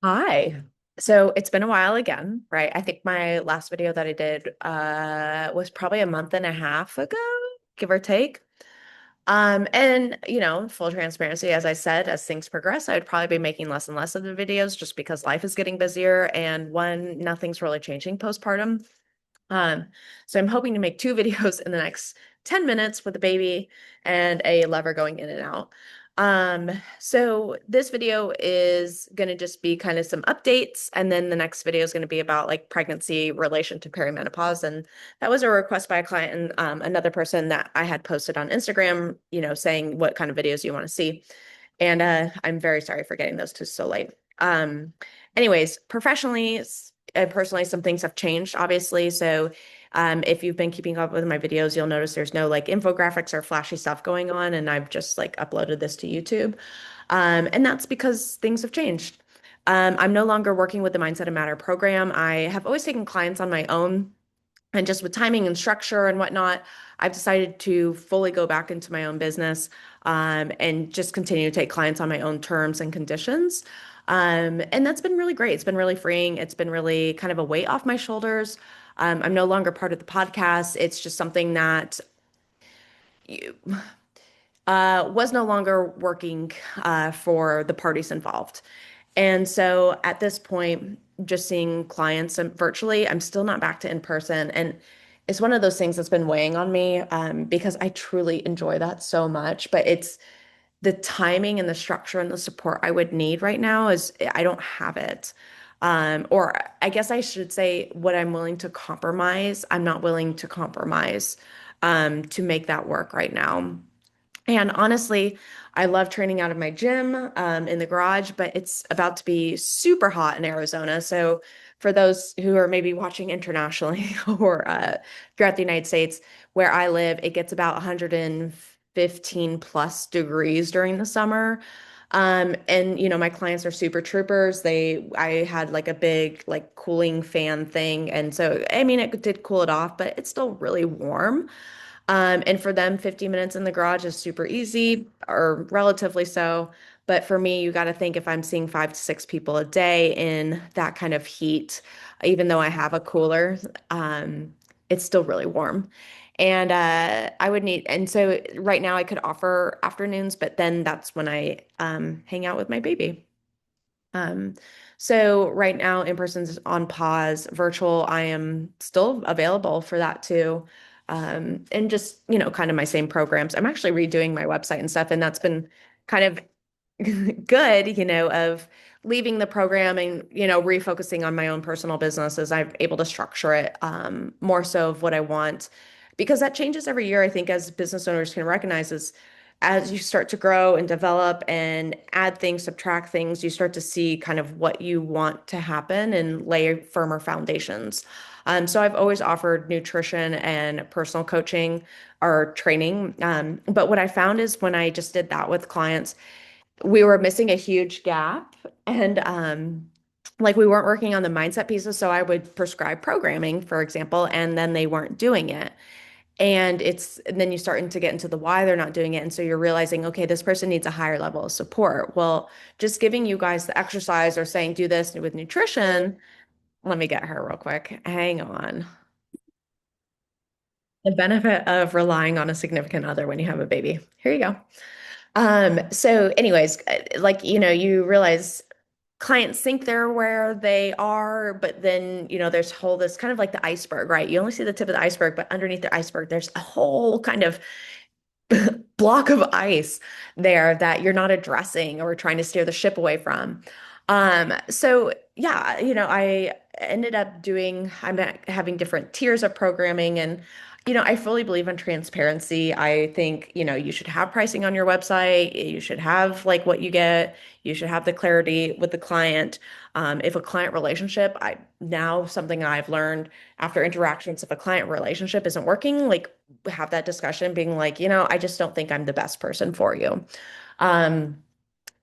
Hi. So it's been a while again, right? I think my last video that I did was probably a month and a half ago, give or take. And full transparency, as I said, as things progress, I would probably be making less and less of the videos just because life is getting busier and one, nothing's really changing postpartum. Um, so I'm hoping to make two videos in the next 10 minutes with the baby and a lever going in and out. So this video is going to just be kind of some updates, and then the next video is going to be about like pregnancy relation to perimenopause. And that was a request by a client and another person that I had posted on Instagram, saying what kind of videos you want to see. And I'm very sorry for getting those to so late. Um, Anyways, professionally and personally, some things have changed, obviously. So if you've been keeping up with my videos, you'll notice there's no like infographics or flashy stuff going on, and I've just like uploaded this to YouTube. And that's because things have changed. I'm no longer working with the Mindset and Matter program. I have always taken clients on my own, and just with timing and structure and whatnot, I've decided to fully go back into my own business and just continue to take clients on my own terms and conditions. And that's been really great. It's been really freeing. It's been really kind of a weight off my shoulders. I'm no longer part of the podcast. It's just something that you, was no longer working for the parties involved. And so at this point, just seeing clients virtually, I'm still not back to in person. And it's one of those things that's been weighing on me because I truly enjoy that so much. But it's the timing and the structure and the support I would need right now is I don't have it. Or I guess I should say what I'm willing to compromise, I'm not willing to compromise to make that work right now. And honestly, I love training out of my gym in the garage, but it's about to be super hot in Arizona. So, for those who are maybe watching internationally or throughout the United States, where I live, it gets about 115 plus degrees during the summer. And my clients are super troopers. I had like a big like cooling fan thing, and so I mean, it did cool it off, but it's still really warm. And for them, 50 minutes in the garage is super easy or relatively so. But for me, you got to think if I'm seeing 5 to 6 people a day in that kind of heat, even though I have a cooler, it's still really warm. And and so right now I could offer afternoons, but then that's when I hang out with my baby. Um, so right now, in person's on pause, virtual, I am still available for that too. And just, kind of my same programs. I'm actually redoing my website and stuff, and that's been kind of good, of leaving the program and, refocusing on my own personal business as I'm able to structure it more so of what I want. Because that changes every year, I think, as business owners can recognize is as you start to grow and develop and add things, subtract things, you start to see kind of what you want to happen and lay firmer foundations. So I've always offered nutrition and personal coaching or training. But what I found is when I just did that with clients, we were missing a huge gap and like we weren't working on the mindset pieces. So I would prescribe programming, for example, and then they weren't doing it. And then you starting to get into the why they're not doing it. And so you're realizing, okay, this person needs a higher level of support. Well, just giving you guys the exercise or saying do this with nutrition. Let me get her real quick. Hang on. The benefit of relying on a significant other when you have a baby. Here you go. So anyways, like, you realize clients think they're where they are, but then, there's whole this kind of like the iceberg, right? You only see the tip of the iceberg, but underneath the iceberg, there's a whole kind of block of ice there that you're not addressing or trying to steer the ship away from. So yeah, I ended up having different tiers of programming and I fully believe in transparency. I think, you should have pricing on your website. You should have like what you get. You should have the clarity with the client. If a client relationship, I now something I've learned after interactions, if a client relationship isn't working, like have that discussion being like, I just don't think I'm the best person for you. Um,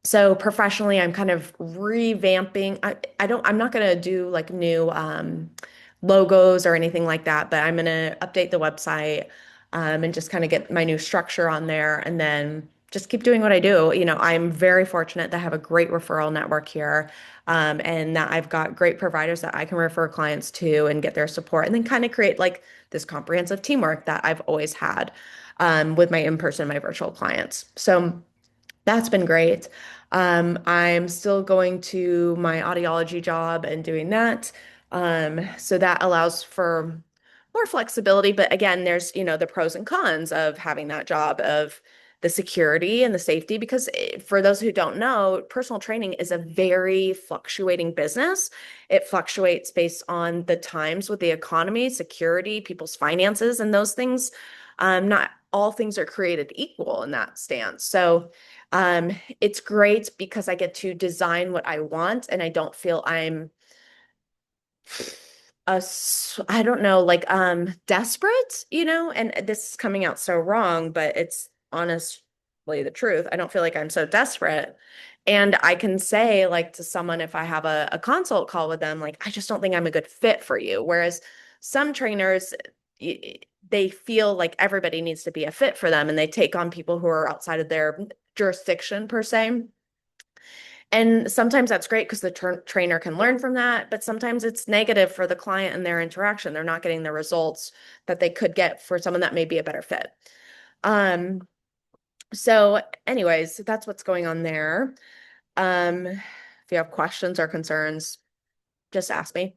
so professionally, I'm kind of revamping. I'm not going to do like new logos or anything like that, but I'm going to update the website and just kind of get my new structure on there. And then just keep doing what I do. I'm very fortunate to have a great referral network here, and that I've got great providers that I can refer clients to and get their support, and then kind of create like this comprehensive teamwork that I've always had with my in-person, my virtual clients. So that's been great. I'm still going to my audiology job and doing that. So that allows for more flexibility. But again, there's, the pros and cons of having that job of the security and the safety, because for those who don't know, personal training is a very fluctuating business. It fluctuates based on the times with the economy, security, people's finances, and those things. Not all things are created equal in that stance. So, it's great because I get to design what I want and I don't feel I'm I don't know, like desperate, and this is coming out so wrong, but it's honestly the truth. I don't feel like I'm so desperate. And I can say like to someone if I have a consult call with them, like, I just don't think I'm a good fit for you. Whereas some trainers, they feel like everybody needs to be a fit for them and they take on people who are outside of their jurisdiction per se. And sometimes that's great because the trainer can learn from that, but sometimes it's negative for the client and their interaction. They're not getting the results that they could get for someone that may be a better fit. Um, so anyways, that's what's going on there. If you have questions or concerns, just ask me.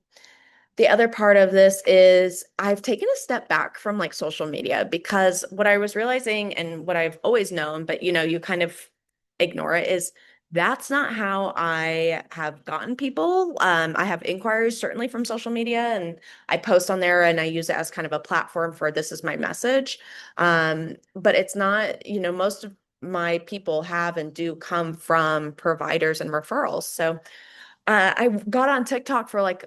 The other part of this is I've taken a step back from like social media because what I was realizing and what I've always known, but you kind of ignore it, is that's not how I have gotten people. I have inquiries certainly from social media and I post on there and I use it as kind of a platform for this is my message. But it's not, most of my people have and do come from providers and referrals. So I got on TikTok for like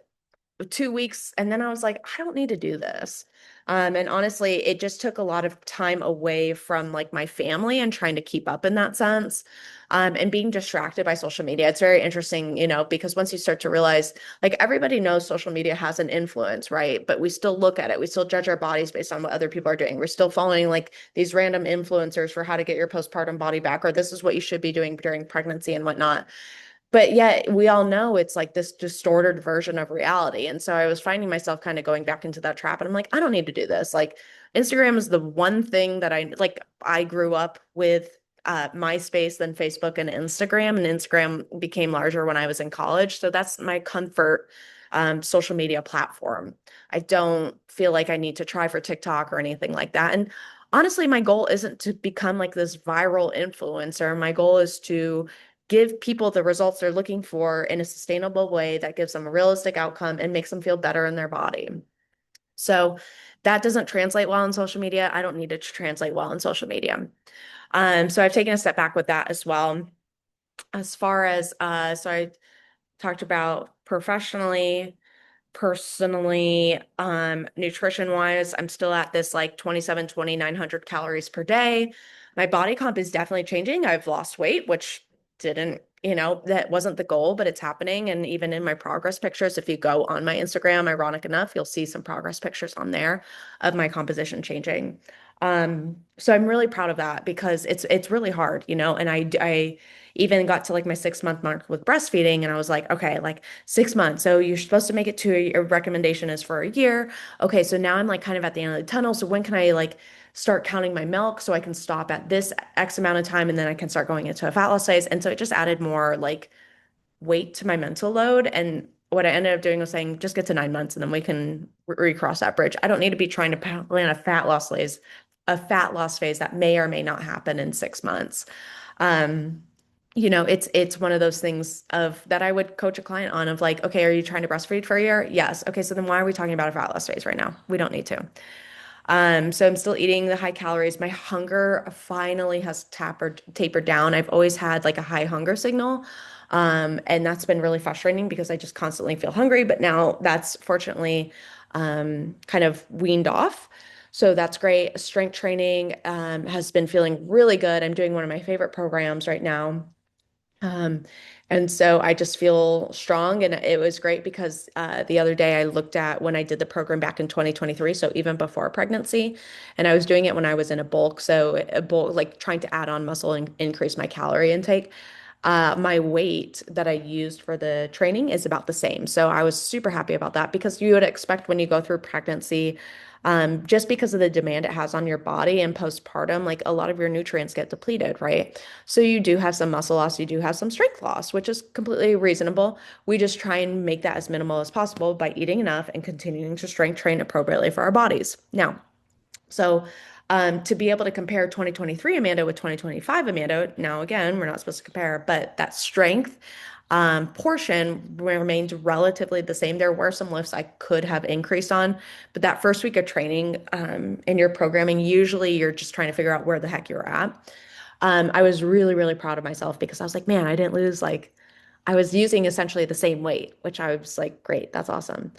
2 weeks and then I was like, I don't need to do this. And honestly, it just took a lot of time away from like my family and trying to keep up in that sense. And being distracted by social media. It's very interesting, because once you start to realize, like, everybody knows social media has an influence, right? But we still look at it. We still judge our bodies based on what other people are doing. We're still following like these random influencers for how to get your postpartum body back, or this is what you should be doing during pregnancy and whatnot. But yet we all know it's like this distorted version of reality. And so I was finding myself kind of going back into that trap. And I'm like, I don't need to do this. Like, Instagram is the one thing that I grew up with MySpace, then Facebook and Instagram. And Instagram became larger when I was in college. So that's my comfort social media platform. I don't feel like I need to try for TikTok or anything like that. And honestly, my goal isn't to become like this viral influencer. My goal is to give people the results they're looking for in a sustainable way that gives them a realistic outcome and makes them feel better in their body. So that doesn't translate well on social media. I don't need it to translate well on social media. So I've taken a step back with that as well. As far as so I talked about professionally, personally, nutrition wise, I'm still at this like 2,900 calories per day. My body comp is definitely changing. I've lost weight, which didn't, that wasn't the goal, but it's happening. And even in my progress pictures, if you go on my Instagram, ironic enough, you'll see some progress pictures on there of my composition changing. So I'm really proud of that because it's really hard, and I even got to like my 6 month mark with breastfeeding and I was like, okay, like 6 months. So you're supposed to make it to a recommendation is for a year. Okay, so now I'm like kind of at the end of the tunnel. So when can I like start counting my milk so I can stop at this X amount of time and then I can start going into a fat loss phase? And so it just added more like weight to my mental load. And what I ended up doing was saying, just get to 9 months and then we can recross that bridge. I don't need to be trying to plan a fat loss phase that may or may not happen in 6 months. Um, it's one of those things of that I would coach a client on of like, okay, are you trying to breastfeed for a year? Yes. Okay, so then why are we talking about a fat loss phase right now? We don't need to. So I'm still eating the high calories. My hunger finally has tapered down. I've always had like a high hunger signal. And that's been really frustrating because I just constantly feel hungry, but now that's fortunately kind of weaned off. So that's great. Strength training has been feeling really good. I'm doing one of my favorite programs right now. Um, and so I just feel strong. And it was great because the other day I looked at when I did the program back in 2023, so even before pregnancy, and I was doing it when I was in a bulk. So a bulk, like trying to add on muscle and increase my calorie intake. My weight that I used for the training is about the same. So I was super happy about that because you would expect when you go through pregnancy, just because of the demand it has on your body and postpartum, like a lot of your nutrients get depleted, right? So you do have some muscle loss, you do have some strength loss, which is completely reasonable. We just try and make that as minimal as possible by eating enough and continuing to strength train appropriately for our bodies. Now, so, to be able to compare 2023 Amanda with 2025 Amanda, now again, we're not supposed to compare, but that strength portion remained relatively the same. There were some lifts I could have increased on, but that first week of training in your programming, usually you're just trying to figure out where the heck you're at. I was really, really proud of myself because I was like, man, I didn't lose like I was using essentially the same weight, which I was like, great, that's awesome.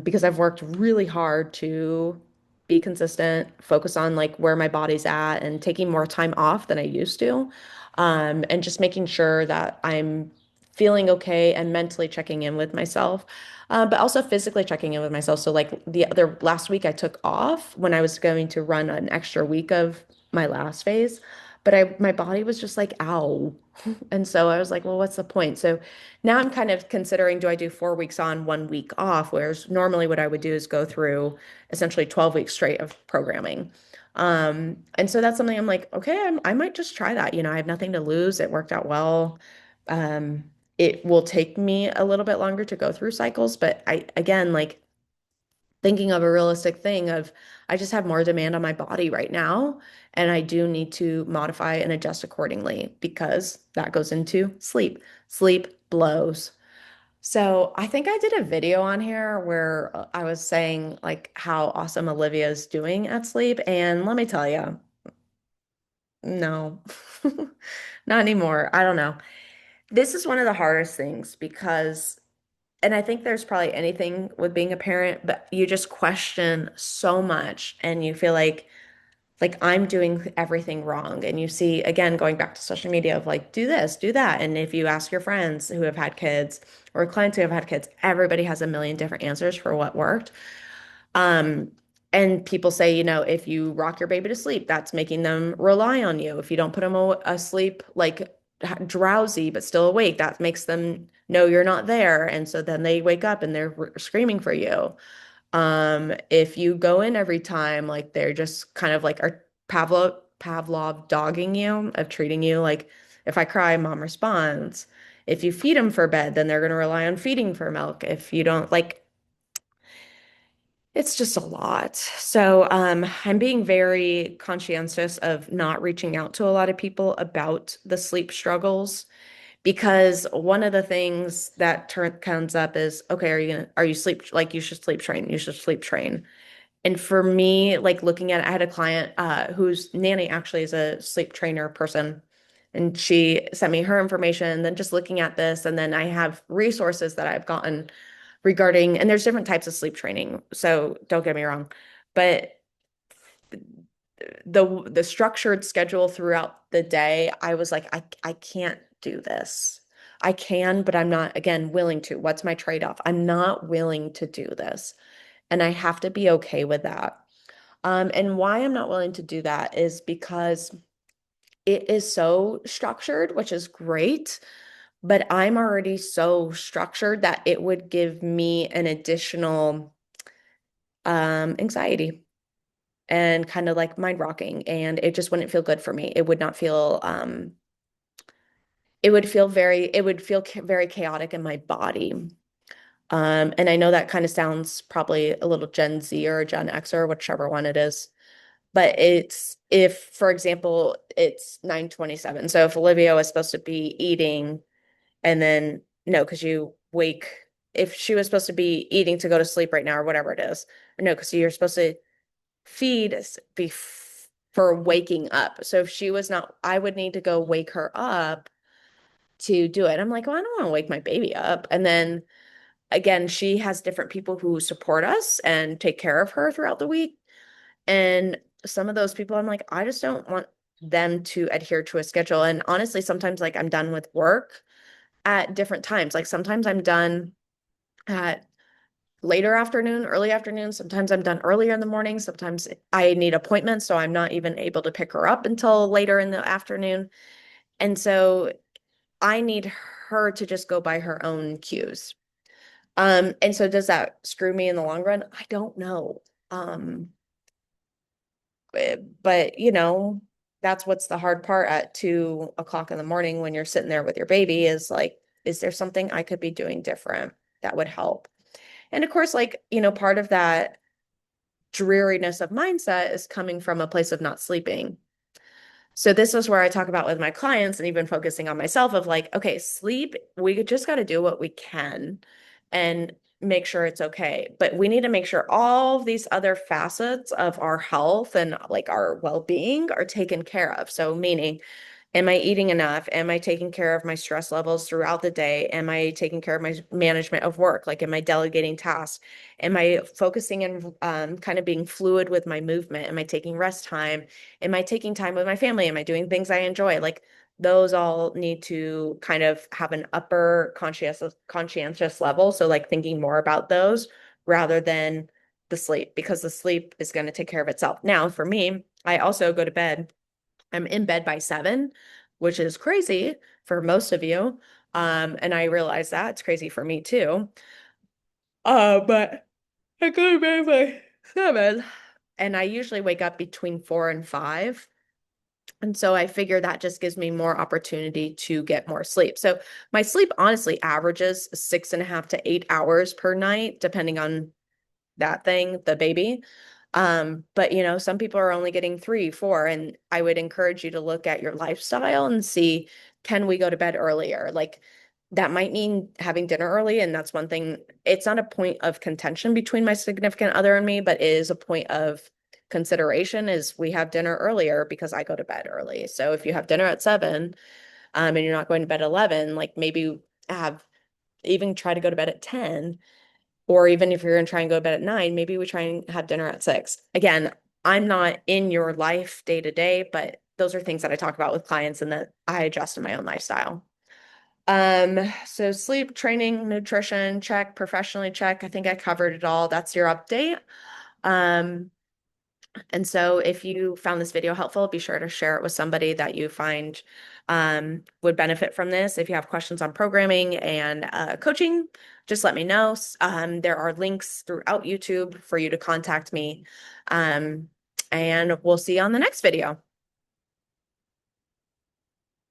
Because I've worked really hard to be consistent, focus on like where my body's at and taking more time off than I used to. And just making sure that I'm feeling okay and mentally checking in with myself, but also physically checking in with myself. So like the other last week I took off when I was going to run an extra week of my last phase, but my body was just like, ow. And so I was like, well, what's the point? So now I'm kind of considering, do I do 4 weeks on, 1 week off? Whereas normally what I would do is go through essentially 12 weeks straight of programming. And so that's something I'm like, okay, I might just try that. I have nothing to lose. It worked out well. Um, it will take me a little bit longer to go through cycles, but again, like thinking of a realistic thing of I just have more demand on my body right now, and I do need to modify and adjust accordingly because that goes into sleep. Sleep blows. So I think I did a video on here where I was saying like how awesome Olivia is doing at sleep, and let me tell you, no, not anymore. I don't know. This is one of the hardest things because and I think there's probably anything with being a parent, but you just question so much and you feel like I'm doing everything wrong. And you see, again, going back to social media of like, do this, do that. And if you ask your friends who have had kids or clients who have had kids, everybody has a million different answers for what worked. Um, and people say, if you rock your baby to sleep, that's making them rely on you. If you don't put them asleep, like drowsy but still awake, that makes them know you're not there. And so then they wake up and they're screaming for you. If you go in every time, like they're just kind of like are Pavlov dogging you of treating you like if I cry, mom responds. If you feed them for bed, then they're going to rely on feeding for milk. If you don't like it's just a lot. So, I'm being very conscientious of not reaching out to a lot of people about the sleep struggles because one of the things that comes up is, okay, are you sleep, like you should sleep train, you should sleep train. And for me, like looking at, I had a client, whose nanny actually is a sleep trainer person. And she sent me her information, then just looking at this, and then I have resources that I've gotten regarding, and there's different types of sleep training. So don't get me wrong, but the structured schedule throughout the day, I was like, I can't do this. I can, but I'm not, again, willing to. What's my trade-off? I'm not willing to do this. And I have to be okay with that. And why I'm not willing to do that is because it is so structured, which is great, but I'm already so structured that it would give me an additional anxiety and kind of like mind rocking, and it just wouldn't feel good for me. It would not feel it would feel very chaotic in my body. And I know that kind of sounds probably a little Gen Z or Gen X or whichever one it is. But it's if, for example, it's 9:27. So if Olivia was supposed to be eating and then no, because you wake, if she was supposed to be eating to go to sleep right now or whatever it is, or no, because you're supposed to feed for waking up. So if she was not, I would need to go wake her up to do it. I'm like, well, I don't want to wake my baby up. And then again, she has different people who support us and take care of her throughout the week. And some of those people, I'm like, I just don't want them to adhere to a schedule. And honestly, sometimes like I'm done with work at different times. Like sometimes I'm done at later afternoon, early afternoon. Sometimes I'm done earlier in the morning. Sometimes I need appointments, so I'm not even able to pick her up until later in the afternoon. And so I need her to just go by her own cues. And so does that screw me in the long run? I don't know. Um, but that's what's the hard part at 2 o'clock in the morning when you're sitting there with your baby is like, is there something I could be doing different that would help? And of course, like, part of that dreariness of mindset is coming from a place of not sleeping. So this is where I talk about with my clients and even focusing on myself of like, okay, sleep, we just got to do what we can and make sure it's okay. But we need to make sure all of these other facets of our health and like our well-being are taken care of. So meaning, am I eating enough? Am I taking care of my stress levels throughout the day? Am I taking care of my management of work? Like, am I delegating tasks? Am I focusing and kind of being fluid with my movement? Am I taking rest time? Am I taking time with my family? Am I doing things I enjoy? Like, those all need to kind of have an upper conscientious level. So, like, thinking more about those rather than the sleep, because the sleep is going to take care of itself. Now, for me, I also go to bed. I'm in bed by 7, which is crazy for most of you. And I realize that it's crazy for me too. But I go to bed by 7, and I usually wake up between 4 and 5. And so I figure that just gives me more opportunity to get more sleep. So my sleep honestly averages 6.5 to 8 hours per night, depending on that thing, the baby. But some people are only getting 3, 4, and I would encourage you to look at your lifestyle and see, can we go to bed earlier? Like that might mean having dinner early, and that's one thing. It's not a point of contention between my significant other and me, but it is a point of consideration is we have dinner earlier because I go to bed early. So if you have dinner at 7, and you're not going to bed at 11, like maybe have even try to go to bed at 10. Or even if you're going to try and go to bed at 9, maybe we try and have dinner at 6. Again, I'm not in your life day to day, but those are things that I talk about with clients and that I adjust in my own lifestyle. So sleep, training, nutrition, check, professionally check. I think I covered it all. That's your update. Um, and so if you found this video helpful, be sure to share it with somebody that you find would benefit from this. If you have questions on programming and coaching, just let me know. There are links throughout YouTube for you to contact me. And we'll see you on the next video.